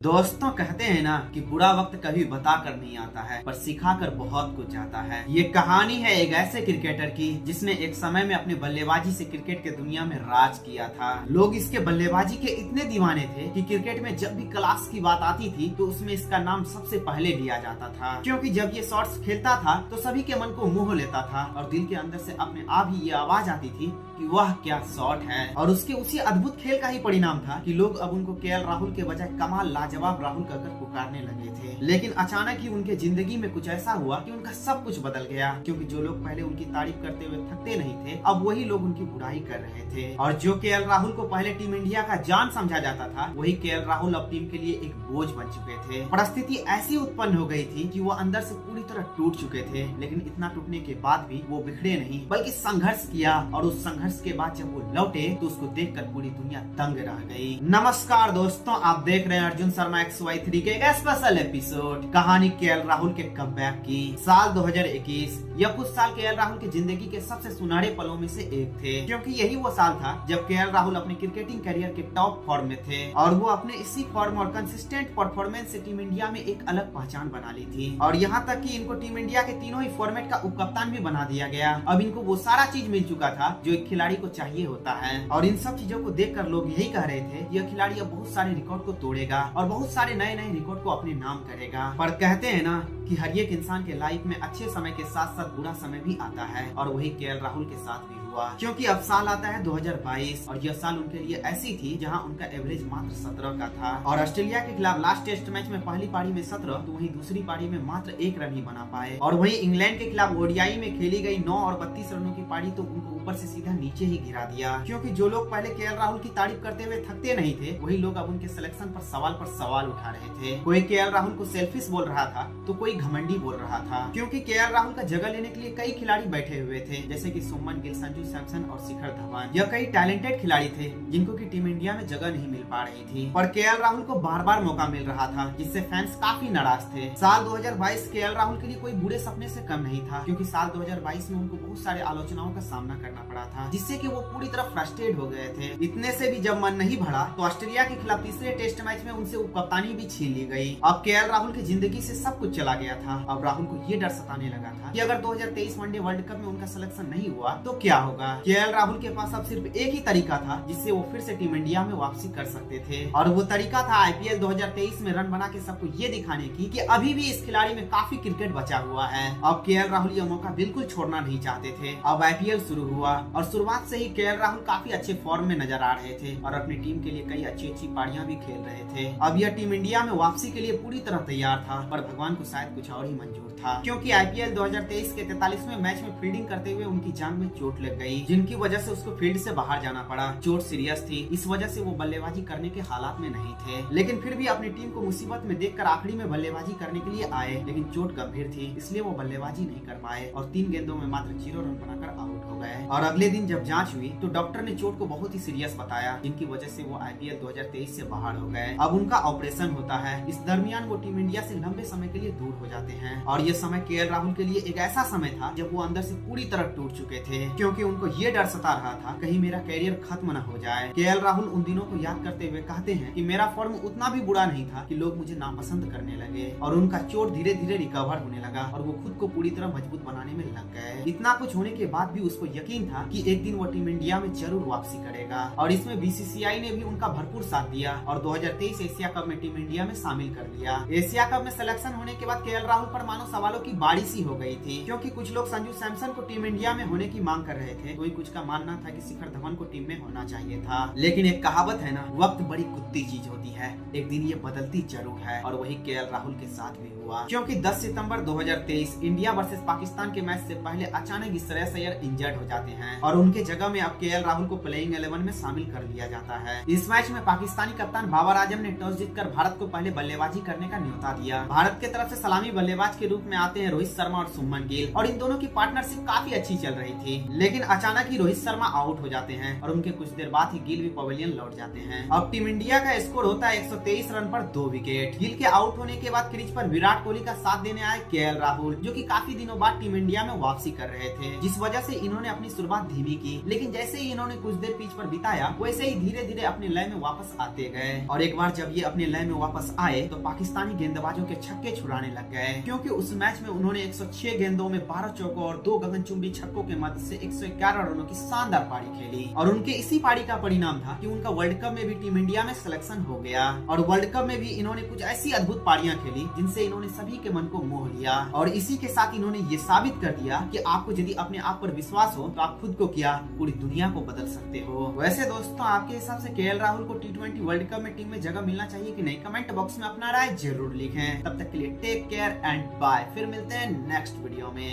दोस्तों कहते हैं ना कि बुरा वक्त कभी बता कर नहीं आता है पर सिखा कर बहुत कुछ जाता है। ये कहानी है एक ऐसे क्रिकेटर की जिसने एक समय में अपने बल्लेबाजी से क्रिकेट के दुनिया में राज किया था। लोग इसके बल्लेबाजी के इतने दीवाने थे कि क्रिकेट में जब भी क्लास की बात आती थी तो उसमें इसका नाम सबसे पहले लिया जाता था, क्योंकि जब ये शॉट्स खेलता था तो सभी के मन को मोह लेता था और दिल के अंदर से अपने आप ही ये आवाज आती थी कि वह क्या शॉट है। और उसके उसी अद्भुत खेल का ही परिणाम था कि लोग अब उनको केएल राहुल के बजाय कमाल लाजवाब राहुल कहकर पुकारने लगे थे। लेकिन अचानक ही उनके जिंदगी में कुछ ऐसा हुआ कि उनका सब कुछ बदल गया, क्योंकि जो लोग पहले उनकी तारीफ करते हुए थकते नहीं थे अब वही लोग उनकी बुराई कर रहे थे। और जो केएल राहुल को पहले टीम इंडिया का जान समझा जाता था वही केएल राहुल अब टीम के लिए एक बोझ बन चुके थे। परिस्थिति ऐसी उत्पन्न हो गई थी कि वो अंदर से पूरी तरह टूट चुके थे, लेकिन इतना टूटने के बाद भी वो बिखरे नहीं बल्कि संघर्ष किया। और उस संघर्ष के बाद जब वो लौटे तो उसको देखकर पूरी दुनिया दंग रह गई। नमस्कार दोस्तों, आप देख रहे हैं अर्जुन शर्मा XY3 के एक स्पेशल एपिसोड कहानी केएल राहुल के कमबैक की। साल 2021 यह कुछ साल केएल राहुल की जिंदगी के सबसे सुनहरे पलों में से एक थे, क्योंकि यही वो साल था जब केएल राहुल अपने क्रिकेटिंग करियर के टॉप फॉर्म में थे और वो अपने इसी फॉर्म और कंसिस्टेंट परफॉर्मेंस से टीम इंडिया में एक अलग पहचान बना ली थी। और यहाँ तक कि इनको टीम इंडिया के तीनों ही फॉर्मेट का उपकप्तान भी बना दिया गया। अब इनको वो सारा चीज मिल चुका था जो एक खिलाड़ी को चाहिए होता है। और इन सब चीजों को देखकर लोग यही कह रहे थे यह खिलाड़ी अब बहुत सारे रिकॉर्ड को तोड़ेगा और बहुत सारे नए नए रिकॉर्ड को अपने नाम करेगा। पर कहते हैं ना कि हर एक इंसान के लाइफ में अच्छे समय के साथ साथ बुरा समय भी आता है, और वही केएल राहुल के साथ भी हुआ। क्योंकि अब साल आता है 2022 और यह साल उनके लिए ऐसी थी जहां उनका एवरेज मात्र 17 का था। और ऑस्ट्रेलिया के खिलाफ लास्ट टेस्ट मैच में पहली पारी में 17 तो वहीं दूसरी पारी में मात्र 1 रन ही बना पाए। और वहीं इंग्लैंड के खिलाफ ओडीआई में खेली गई 9 और 32 रनों की पारी तो उनको ऊपर से सीधा नीचे ही गिरा दिया। क्योंकि जो लोग पहले केएल राहुल की तारीफ करते हुए थकते नहीं थे वही लोग अब उनके सिलेक्शन पर सवाल उठा रहे थे। कोई केएल राहुल को सेल्फिश बोल रहा था तो कोई घमंडी बोल रहा था, क्योंकि केएल राहुल का जगह लेने के लिए कई खिलाड़ी बैठे हुए थे, जैसे कि सुमन गिल, संजू सैमसन और शिखर धवन। यह कई टैलेंटेड खिलाड़ी थे जिनको की टीम इंडिया में जगह नहीं मिल पा रही थी। पर केएल राहुल को बार बार मौका मिल रहा था, जिससे फैंस काफी नाराज थे। साल 2022 केएल राहुल के लिए कोई बुरे सपने से कम नहीं था, क्योंकि साल 2022 में उनको बहुत सारे आलोचनाओं का सामना करना पड़ा था, जिससे कि वो पूरी तरह फ्रस्ट्रेट हो गए थे। इतने से भी जब मन नहीं भरा तो ऑस्ट्रेलिया के खिलाफ तीसरे टेस्ट मैच में उनसे उपकप्तानी भी छीन ली गई। अब केएल राहुल की जिंदगी से सब कुछ चला गया था। अब राहुल को ये डर सताने लगा था कि अगर 2023 वनडे वर्ल्ड कप में उनका सिलेक्शन नहीं हुआ तो क्या होगा। केएल राहुल के पास अब सिर्फ एक ही तरीका था जिससे वो फिर से टीम इंडिया में वापसी कर सकते थे, और वो तरीका था IPL 2023 में रन बना के सबको ये दिखाने की कि अभी भी इस खिलाड़ी में काफी क्रिकेट बचा हुआ है। अब केएल राहुल ये मौका बिल्कुल छोड़ना नहीं चाहते थे। अब IPL शुरू हुआ और शुरुआत से ही केएल राहुल काफी अच्छे फॉर्म में नजर आ रहे थे और अपनी टीम के लिए कई अच्छी पारियां भी खेल रहे थे। अब यह टीम इंडिया में वापसी के लिए पूरी तरह तैयार था, पर भगवान को शायद कुछ और ही मंजूर था, क्योंकि IPL 2023 के 43वें मैच में फील्डिंग करते हुए उनकी जांघ में चोट लग गई, जिनकी वजह से उसको फील्ड से बाहर जाना पड़ा। चोट सीरियस थी, इस वजह से वो बल्लेबाजी करने के हालात में नहीं थे, लेकिन फिर भी अपनी टीम को मुसीबत में देखकर आखिरी में बल्लेबाजी करने के लिए आए। लेकिन चोट गंभीर थी, इसलिए वो बल्लेबाजी नहीं कर पाए और 3 गेंदों में मात्र 0 रन बनाकर आउट हो गए। और अगले दिन जब जांच हुई तो डॉक्टर ने चोट को बहुत ही सीरियस बताया, जिनकी वजह से वो IPL 2023 से बाहर हो गए। अब उनका ऑपरेशन होता है। इस दरमियान वो टीम इंडिया से लंबे समय के लिए दूर हो जाते हैं। और ये समय केएल राहुल के लिए एक ऐसा समय था जब वो अंदर से पूरी तरह टूट चुके थे, क्योंकि उनको ये डर सता रहा था कहीं मेरा कैरियर खत्म न हो जाए। केएल राहुल उन दिनों को याद करते हुए कहते हैं कि मेरा फॉर्म उतना भी बुरा नहीं था कि लोग मुझे नापसंद करने लगे, और उनका चोट धीरे धीरे रिकवर होने लगा और वो खुद को पूरी तरह मजबूत बनाने में लग गए। इतना कुछ होने के बाद भी उसको यकीन था कि एक दिन वो टीम इंडिया में जरूर वापसी करेगा, और इसमें BCCI ने भी उनका भरपूर साथ दिया और 2023 एशिया कप में टीम इंडिया में शामिल कर लिया। एशिया कप में सिलेक्शन होने के बाद केएल राहुल पर मानो सवालों की बारिश ही हो गई थी, क्योंकि कुछ लोग संजू सैमसन को टीम इंडिया में होने की मांग कर रहे थे, कोई कुछ का मानना था कि शिखर धवन को टीम में होना चाहिए था। लेकिन एक कहावत है ना, वक्त बड़ी कुत्ती चीज होती है, एक दिन ये बदलती जरूर है, और वही केएल राहुल के साथ भी हुआ। क्योंकि 10 सितंबर 2023 इंडिया वर्सेस पाकिस्तान के मैच से पहले अचानक श्रेयस अय्यर इंजर्ड हो जाते हैं और उनके जगह में अब केएल राहुल को प्लेइंग 11 में शामिल कर लिया जाता है। इस मैच में पाकिस्तानी कप्तान बाबर आजम ने टॉस जीतकर भारत को पहले बल्लेबाजी करने का न्योता दिया। भारत की तरफ से सलामी बल्लेबाज के रूप में आते हैं रोहित शर्मा और सुमन गिल, और इन दोनों की पार्टनरशिप काफी अच्छी चल रही थी। लेकिन अचानक ही रोहित शर्मा आउट हो जाते हैं और उनके कुछ देर बाद ही गिल भी पवेलियन लौट जाते हैं। अब टीम इंडिया का स्कोर होता है 123 रन पर 2 विकेट। गिल के आउट होने के बाद क्रीज पर विराट कोहली का साथ देने आए केएल राहुल, जो कि काफी दिनों बाद टीम इंडिया में वापसी कर रहे थे, जिस वजह से इन्होंने अपनी शुरुआत धीमी की। लेकिन जैसे ही इन्होंने कुछ देर पिच पर बिताया वैसे ही धीरे धीरे अपने लय में वापस आते गए और एक बार जब ये अपने लय में वापस आए तो पाकिस्तानी गेंदबाजों के छक्के छुड़ाने लग गए, क्योंकि उस मैच में उन्होंने 106 गेंदों में 12 चौकों और 2 गगनचुंबी छक्कों के मदद से 111 रनों की शानदार पारी खेली और उनके इसी पारी का परिणाम था कि उनका वर्ल्ड कप में भी टीम इंडिया में सिलेक्शन हो गया और वर्ल्ड कप में भी इन्होंने कुछ ऐसी अद्भुत पारियां खेली जिनसे इन्होंने सभी के मन को मोह लिया और इसी के साथ इन्होंने ये साबित कर दिया कि आपको यदि अपने आप पर विश्वास हो तो आप खुद को क्या पूरी दुनिया को बदल सकते हो। वैसे दोस्तों, आपके हिसाब से केएल राहुल को T20 वर्ल्ड कप में टीम में जगह मिलना चाहिए कि नहीं? कमेंट बॉक्स में अपना राय जरूर लिखें। तब तक के लिए टेक केयर एंड बाय। फिर मिलते हैं नेक्स्ट वीडियो में।